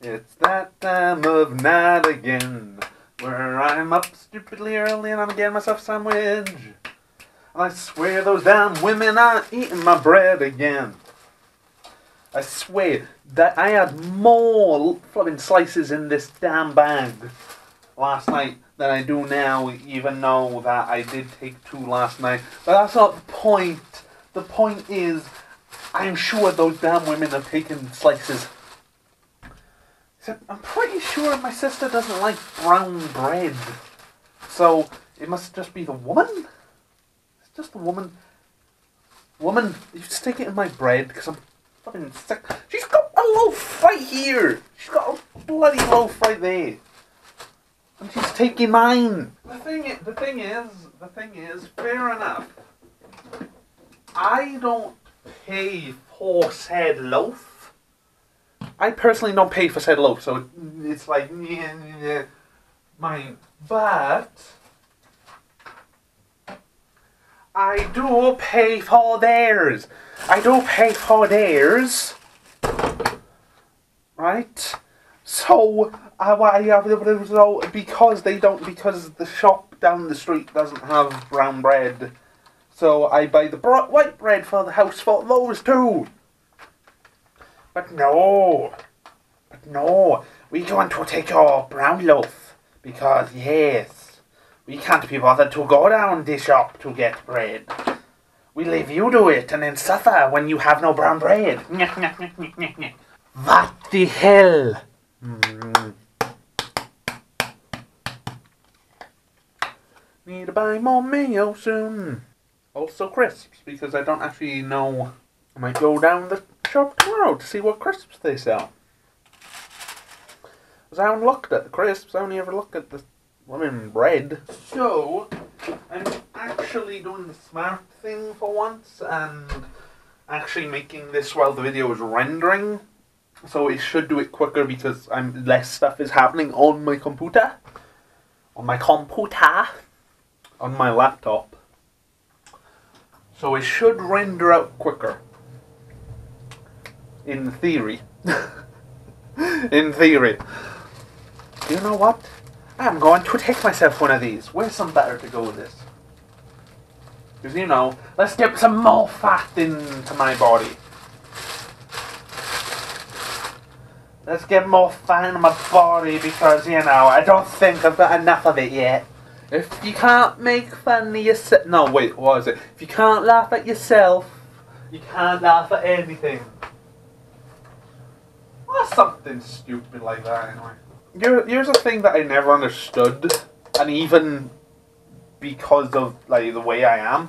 It's that time of night again, where I'm up stupidly early and I'm getting myself a sandwich. And I swear those damn women are eating my bread again. I swear that I had more flipping slices in this damn bag last night than I do now, even though that I did take 2 last night. But that's not the point. The point is, I'm sure those damn women have taken slices. I'm pretty sure my sister doesn't like brown bread. So, it must just be the woman? It's just the woman. Woman, you stick it in my bread, because I'm fucking sick. She's got a loaf right here! She's got a bloody loaf right there. And she's taking mine. The thing is, fair enough. I don't pay for said loaf. I personally don't pay for said loaf, so it's like, mine. But I do pay for theirs. Right? So, because the shop down the street doesn't have brown bread, so I buy the white bread for the house for those two. But no, we want to take your brown loaf, because yes, we can't be bothered to go down the shop to get bread. We leave you do it and then suffer when you have no brown bread. What the hell? Need to buy more mayo soon. Also crisps, because I don't actually know. I might go down the shop tomorrow to see what crisps they sell. Because I haven't looked at the crisps, I only ever look at the lemon bread. So, I'm actually doing the smart thing for once, and actually making this while the video is rendering. So it should do it quicker because less stuff is happening on my computer. On my laptop. So it should render out quicker. In theory. In theory. You know what? I'm going to take myself one of these. Where's some better to go with this? Because, you know, let's get some more fat into my body. Let's get more fat in my body because, you know, I don't think I've got enough of it yet. If you can't make fun of yourself... No, wait, what was it? If you can't laugh at yourself, you can't laugh at anything. Or something stupid like that, anyway. Here's a thing that I never understood, and even because of, like, the way I am.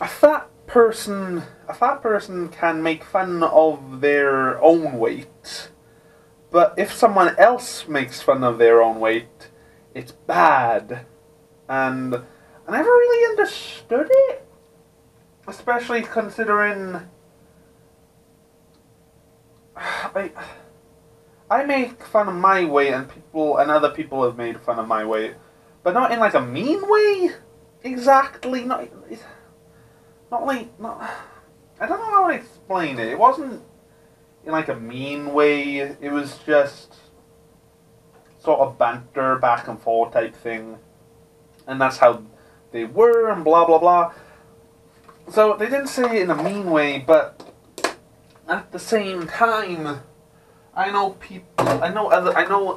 A fat person can make fun of their own weight, but if someone else makes fun of their own weight, it's bad. And I never really understood it, especially considering I make fun of my weight, and other people have made fun of my weight, but not in like a mean way. Exactly, not. I don't know how to explain it. It wasn't in like a mean way. It was just sort of banter, back and forth type thing, and that's how they were, and blah blah blah. So they didn't say it in a mean way, but at the same time, I know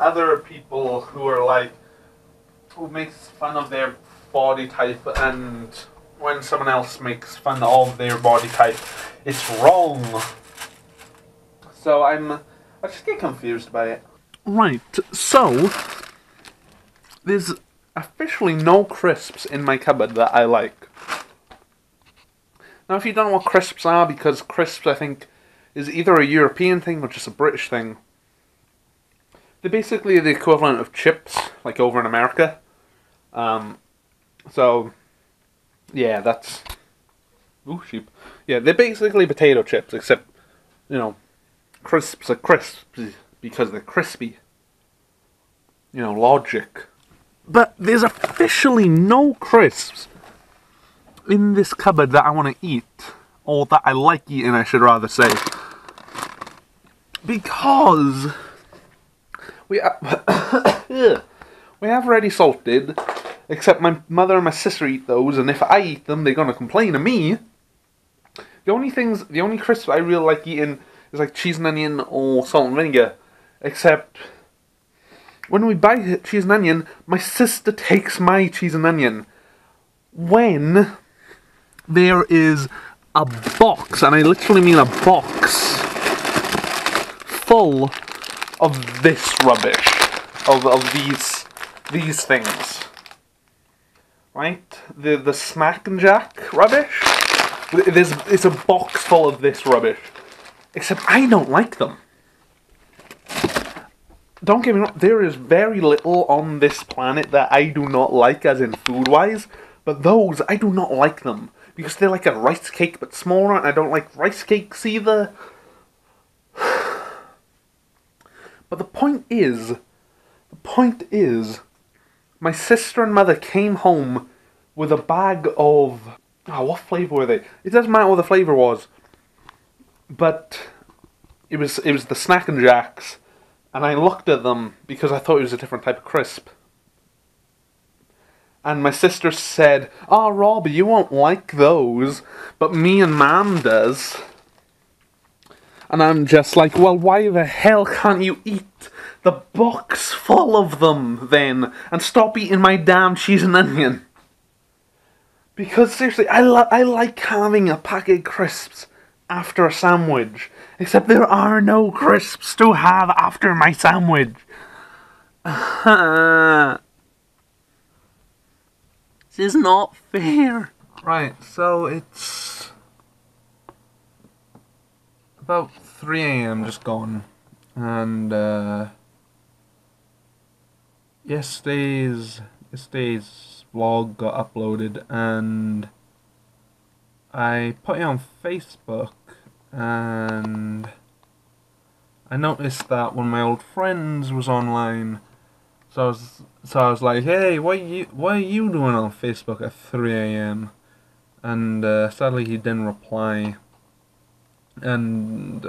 other people who are like, who makes fun of their body type, and when someone else makes fun of their body type, it's wrong. So I just get confused by it. Right, so there's officially no crisps in my cupboard that I like. Now, if you don't know what crisps are, because crisps, I think, is either a European thing or just a British thing. They're basically the equivalent of chips, like over in America. So, yeah, that's... Ooh, sheep. Yeah, they're basically potato chips, except, you know, crisps are crisps because they're crispy. You know, logic. But there's officially no crisps in this cupboard that I want to eat. Or that I like eating, I should rather say. Because we we have ready salted, except my mother and my sister eat those, and if I eat them, they're gonna complain to me. The only crisps I really like eating is like cheese and onion or salt and vinegar. Except when we buy cheese and onion, my sister takes my cheese and onion. When there is a box, and I literally mean a box, full of this rubbish, of these things, right? The Smack and Jack rubbish. It's a box full of this rubbish. Except I don't like them. Don't get me wrong, there is very little on this planet that I do not like, as in food-wise, but those, I do not like them. Because they're like a rice cake, but smaller, and I don't like rice cakes either. But the point is, my sister and mother came home with a bag of... Oh, what flavour were they? It doesn't matter what the flavour was. But it was the Snack and Jacks, and I looked at them because I thought it was a different type of crisp. And my sister said, "Oh, Robbie, you won't like those, but me and Mum does." And I'm just like, well, why the hell can't you eat the box full of them then, and stop eating my damn cheese and onion? Because seriously, I like having a packet of crisps after a sandwich. Except there are no crisps to have after my sandwich. This is not fair. Right, so it's about 3 AM just gone. And yesterday's vlog got uploaded, and I put it on Facebook, and I noticed that one of my old friends was online, so I was like, "Hey, what are you doing on Facebook at 3 AM?" And sadly he didn't reply, and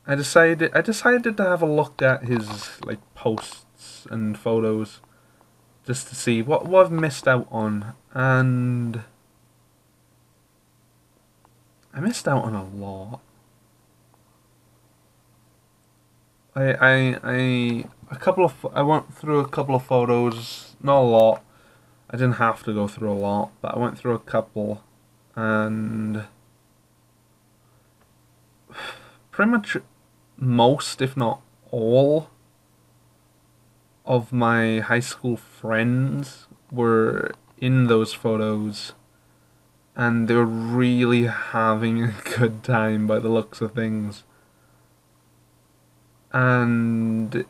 I decided to have a look at his like posts and photos, just to see what I've missed out on, and I missed out on a lot. I went through a couple of photos, not a lot. I didn't have to go through a lot, but I went through a couple, and pretty much most, if not all, of my high school friends were in those photos, and they were really having a good time by the looks of things. And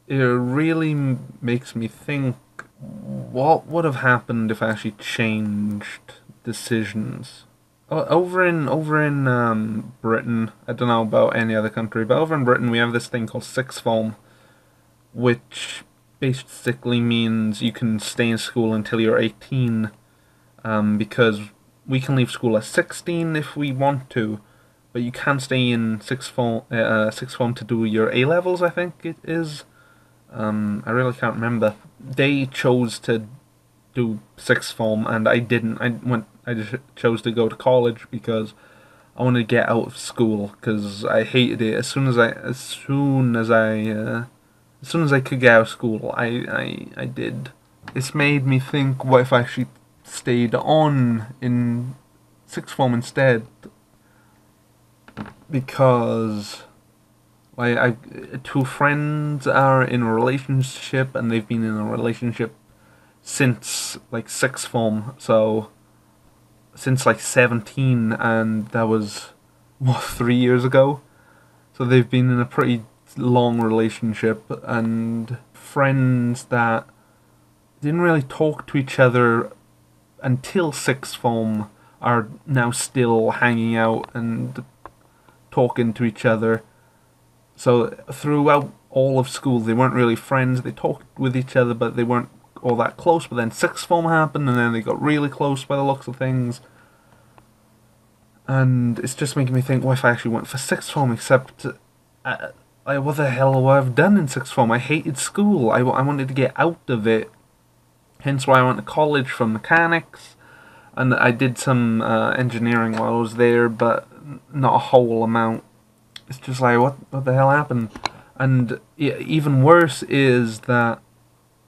it really makes me think, what would have happened if I actually changed decisions? Over in Britain, I don't know about any other country, but over in Britain we have this thing called sixth form, which basically means you can stay in school until you're 18, because we can leave school at 16 if we want to, but you can stay in sixth form to do your A-levels, I think it is. I really can't remember. They chose to do sixth form, and I didn't. I just chose to go to college because I wanted to get out of school, because I hated it. As soon as I could get out of school, I did. This made me think, what if I actually stayed on in sixth form instead? Because two friends are in a relationship, and they've been in a relationship since like sixth form, so since like 17, and that was 3 years ago. So they've been in a pretty long relationship, and friends that didn't really talk to each other until sixth form are now still hanging out and talking to each other. So throughout all of school they weren't really friends. They talked with each other, but they weren't all that close. But then sixth form happened, and then they got really close by the looks of things. And it's just making me think, what if I actually went for sixth form, except what the hell would I have done in sixth form? I hated school. I wanted to get out of it. Hence why I went to college for mechanics. And I did some engineering while I was there, but not a whole amount. It's just like, what the hell happened? And even worse is that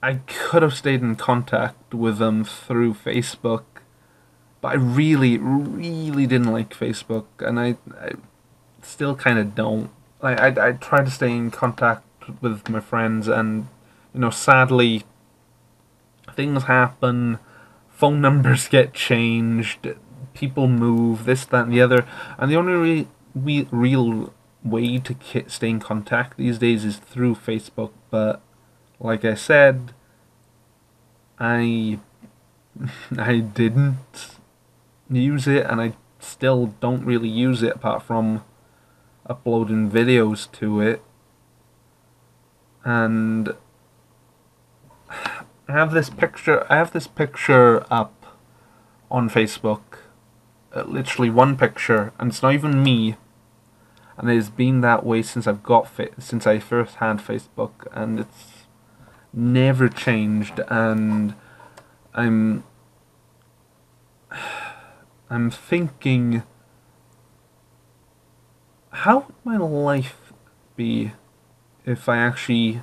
I could have stayed in contact with them through Facebook, but I really, really didn't like Facebook, and I still kind of don't. I try to stay in contact with my friends, and sadly, things happen. Phone numbers get changed. People move. This, that, and the other. And the only real way to stay in contact these days is through Facebook. But like I said, I I didn't use it, and I still don't really use it apart from uploading videos to it. And I have this picture up on Facebook, literally one picture, and it's not even me. And it has been that way since since I first had Facebook, and it's never changed. And I'm thinking, how would my life be if I actually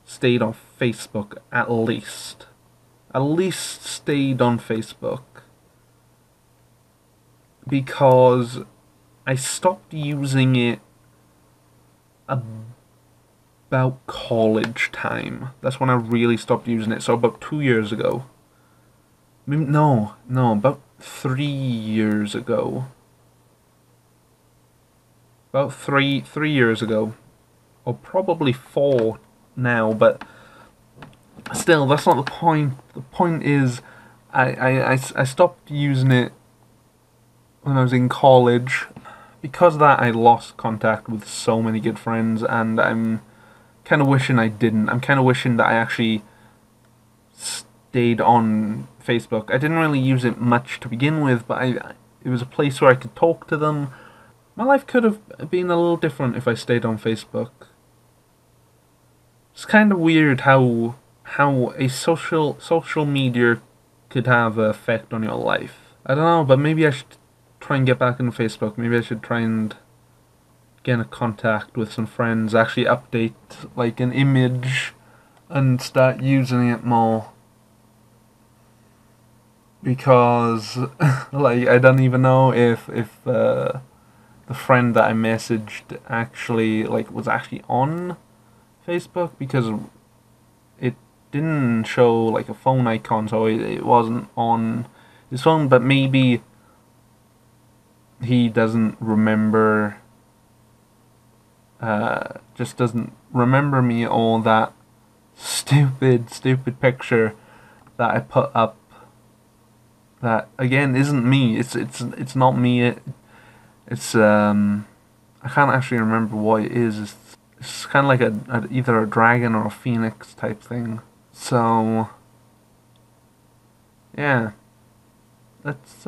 stayed on Facebook at least? At least stayed on Facebook. Because I stopped using it about college time. That's when I really stopped using it. So about 2 years ago. No, about 3 years ago. About three years ago. Or probably 4 now, but still, that's not the point. The point is, I stopped using it when I was in college. Because of that, I lost contact with so many good friends, and I'm kind of wishing I didn't. I'm kind of wishing that I actually stayed on Facebook. I didn't really use it much to begin with, but it was a place where I could talk to them. My life could have been a little different if I stayed on Facebook. It's kind of weird how a social media could have an effect on your life. I don't know, but maybe I should try and get back into Facebook. Maybe I should try and get in contact with some friends, actually update like an image and start using it more. Because like, I don't even know if the friend that I messaged actually was actually on Facebook, because it didn't show like a phone icon, so it wasn't on his phone. But maybe he doesn't remember, just doesn't remember me, or that stupid picture that I put up that again isn't me. It's not me. It's I can't actually remember what it is. It's kind of like either a dragon or a phoenix type thing. So yeah, let's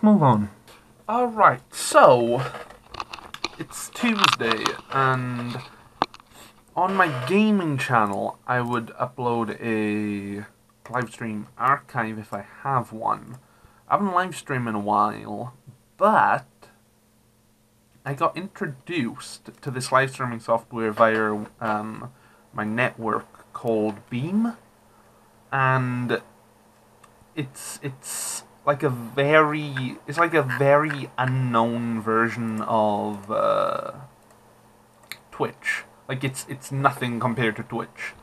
move on. Alright, so it's Tuesday, and on my gaming channel I would upload a live stream archive if I have one. I haven't live streamed in a while, but I got introduced to this live streaming software via my network called Beam, and it's like a very unknown version of Twitch. Like it's nothing compared to Twitch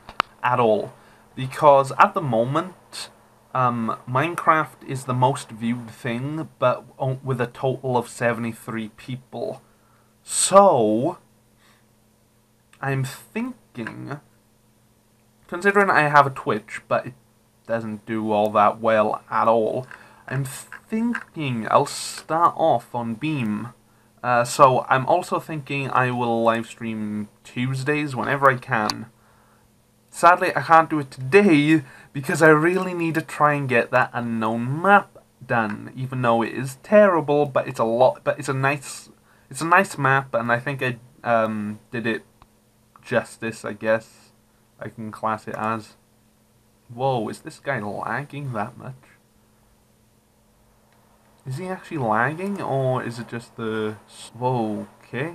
at all, because at the moment Minecraft is the most viewed thing, but with a total of 73 people. So I'm thinking, considering I have a Twitch, but it doesn't do all that well at all, I'm thinking I'll start off on Beam. So I'm also thinking I will live stream Tuesdays whenever I can. Sadly, I can't do it today because I really need to try and get that unknown map done, even though it is terrible. But it's a lot. But it's a nice map, and I think I did it justice. I guess I can class it as. Whoa, is this guy lagging that much? Is he actually lagging, or is it just the... Whoa, okay.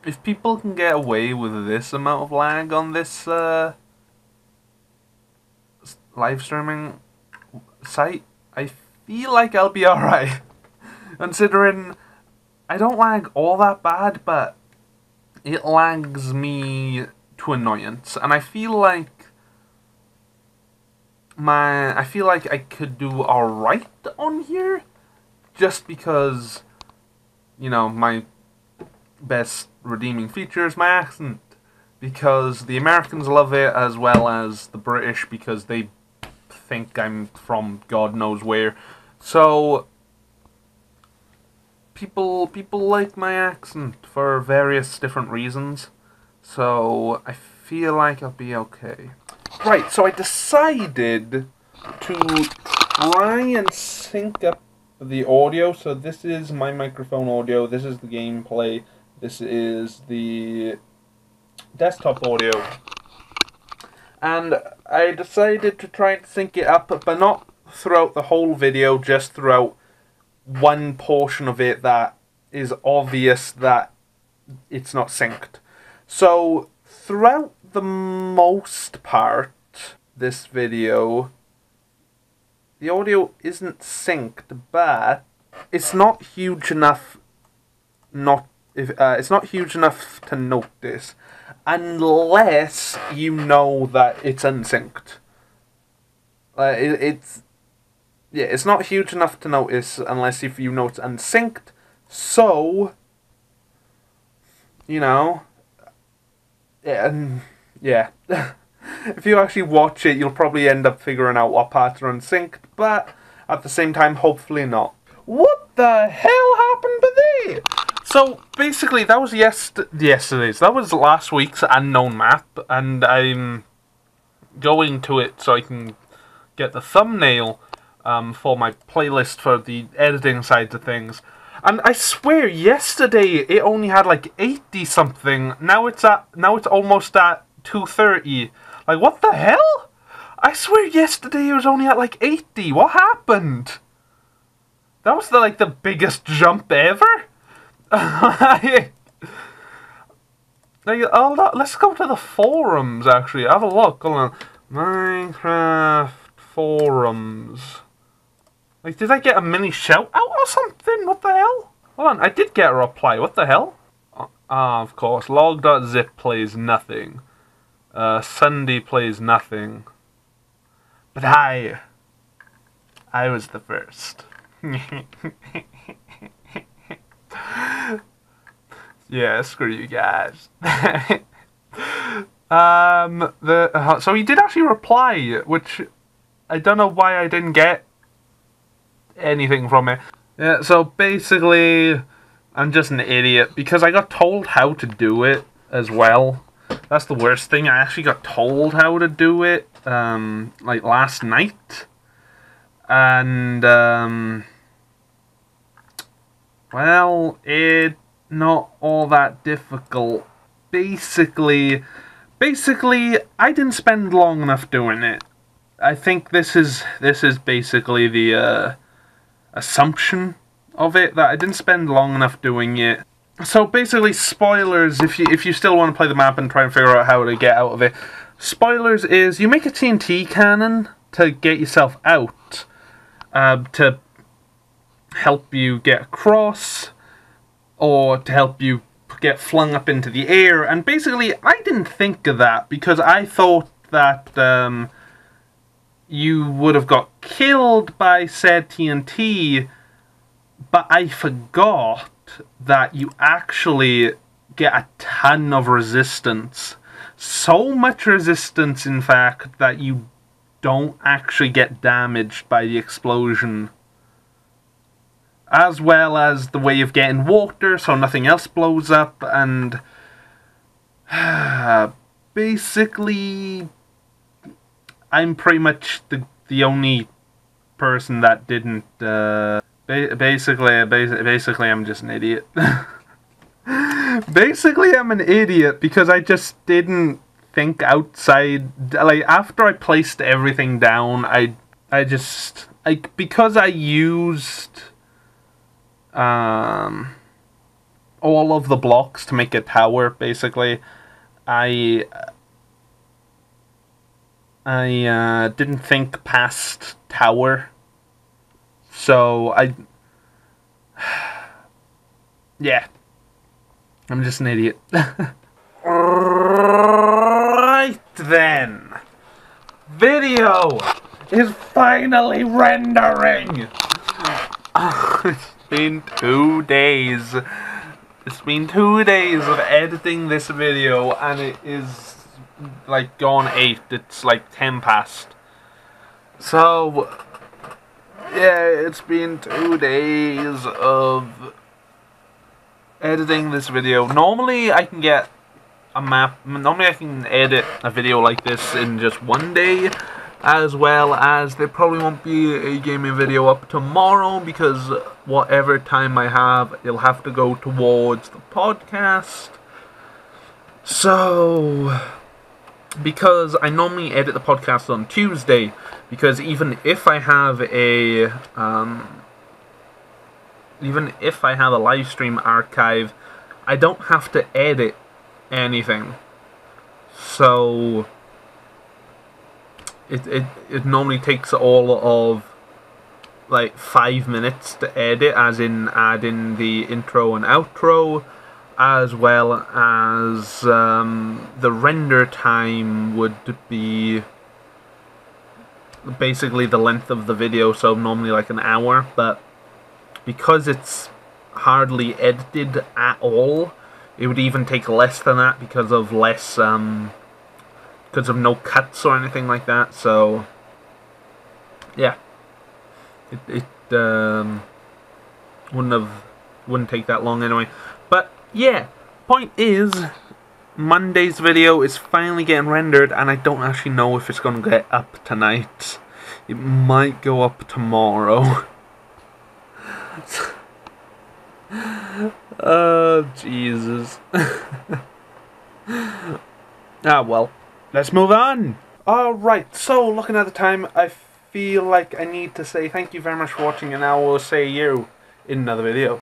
If people can get away with this amount of lag on this live streaming site, I feel like I'll be alright. Considering I don't lag all that bad, but it lags me to annoyance, and I feel like I could do alright on here, just because, you know, my best redeeming feature is my accent, because the Americans love it, as well as the British, because they think I'm from God knows where. So people like my accent for various different reasons. So I feel like I'll be okay. Right, so I decided to try and sync up the audio. So this is my microphone audio, this is the gameplay, this is the desktop audio. And I decided to try and sync it up, but not throughout the whole video, just throughout one portion of it that is obvious that it's not synced. So throughout the most part, this video, the audio isn't synced, but it's not huge enough it's not huge enough to notice, unless you know that it's unsynced. It's not huge enough to notice unless if you know it's unsynced. So, you know, yeah. If you actually watch it, you'll probably end up figuring out what parts are unsynced, but at the same time, hopefully not. What the hell happened to there? So, basically, that was yesterday's. That was last week's unknown map, and I'm going to it so I can get the thumbnail for my playlist for the editing side of things. And I swear, yesterday it only had like 80 something. Now it's almost at 230. Like, what the hell? I swear yesterday it was only at like 80. What happened? That was the biggest jump ever. Let's go to the forums. Actually, have a look. Hold on, Minecraft forums. Like, did I get a mini shout out or something? What the hell? Hold on, I did get a reply. What the hell? Of course. Log.zip plays nothing. Sunday plays nothing. But I was the first. Yeah, screw you guys. So he did actually reply, which I don't know why I didn't get anything from it. Yeah, so basically, I'm just an idiot, because I got told how to do it as well. That's the worst thing, I actually got told how to do it, like last night. And, well, it's not all that difficult. Basically, I didn't spend long enough doing it. I think this is basically the assumption of it, that I didn't spend long enough doing it. So basically, spoilers, if you still want to play the map and try and figure out how to get out of it. Spoilers is, you make a TNT cannon to get yourself out, to help you get across, or to help you get flung up into the air. And basically, I didn't think of that, because I thought that you would have got killed by said TNT, but I forgot that you actually get a ton of resistance. So much resistance, in fact, that you don't actually get damaged by the explosion. As well as the way of getting water, so nothing else blows up, and basically, I'm pretty much the only person that didn't, basically, I'm just an idiot. Basically, I'm an idiot because I just didn't think outside. Like, after I placed everything down, I just, like, because I used, all of the blocks to make a tower, basically, I didn't think past tower. So, yeah. I'm just an idiot. Right then. Video is finally rendering. It's been 2 days. It's been 2 days of editing this video, and it is like gone 8. It's like 10 past. So, yeah, it's been 2 days of editing this video. Normally I can get a map. Normally I can edit a video like this in just 1 day, as well as there probably won't be a gaming video up tomorrow because whatever time I have, it'll have to go towards the podcast. So, because I normally edit the podcast on Tuesday, because even if I have a live stream archive, I don't have to edit anything. So it normally takes all of like 5 minutes to edit, as in add in the intro and outro, as well as the render time would be basically the length of the video, so normally like an hour, but because it's hardly edited at all, it would even take less than that because of less, because of no cuts or anything like that. So, yeah, it wouldn't take that long anyway. But yeah, point is, Monday's video is finally getting rendered, and I don't actually know if it's gonna get up tonight. It might go up tomorrow. Oh, Jesus. Ah, well. Let's move on. Alright, so looking at the time, I feel like I need to say thank you very much for watching, and I will see you in another video.